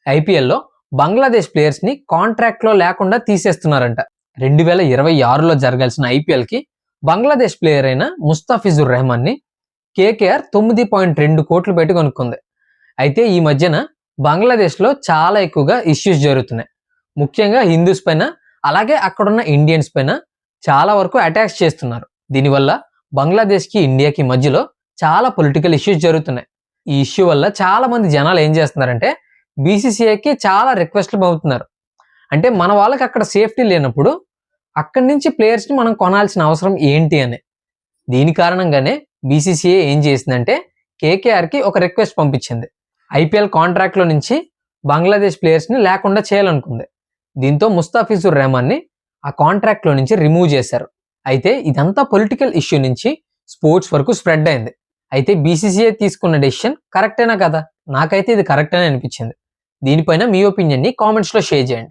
ఐపీఎల్లో బంగ్లాదేశ్ ప్లేయర్స్ ని కాంట్రాక్ట్ లో లేకుండా తీసేస్తున్నారంట. 2026లో జరగాల్సిన ఐపీఎల్ కి బంగ్లాదేశ్ ప్లేయర్ అయిన ముస్తాఫిజుర్ రెహమాన్ ని కేకేఆర్ 9.2 కోట్లు పెట్టి కొనుక్కుంది. అయితే ఈ మధ్యన బంగ్లాదేశ్ లో చాలా ఎక్కువగా ఇష్యూస్ జరుగుతున్నాయి. ముఖ్యంగా హిందూస్ పైన, అలాగే అక్కడున్న ఇండియన్స్ పైన చాలా వరకు అటాక్స్ చేస్తున్నారు. దీనివల్ల బంగ్లాదేశ్ కి ఇండియాకి మధ్యలో చాలా పొలిటికల్ ఇష్యూస్ జరుగుతున్నాయి. ఈ ఇష్యూ వల్ల చాలా మంది జనాలు ఏం చేస్తున్నారంటే బీసీసీఐకి చాలా రిక్వెస్ట్లు పంపుతున్నారు. అంటే మన వాళ్ళకి అక్కడ సేఫ్టీ లేనప్పుడు అక్కడి నుంచి ప్లేయర్స్ ని మనం కొనాల్సిన అవసరం ఏంటి అని. దీని కారణంగానే బీసీసీఐ ఏం చేసిందంటే కేకేఆర్ కి ఒక రిక్వెస్ట్ పంపించింది. ఐపీఎల్ కాంట్రాక్ట్ లో నుంచి బంగ్లాదేశ్ ప్లేయర్స్ ని లేకుండా చేయాలనుకుంది. దీంతో ముస్తాఫిజుర్ రెహమాన్ ని ఆ కాంట్రాక్ట్ లో నుంచి రిమూవ్ చేశారు. అయితే ఇదంతా పొలిటికల్ ఇష్యూ నుంచి స్పోర్ట్స్ వరకు స్ప్రెడ్ అయింది. అయితే బీసీసీఐ తీసుకున్న డెసిషన్ కరెక్టేనా కదా? నాకైతే ఇది కరెక్ట్ అని అనిపించింది. దీనిపైన మీ ఒపీనియన్ ని కామెంట్స్ లో షేర్ చేయండి.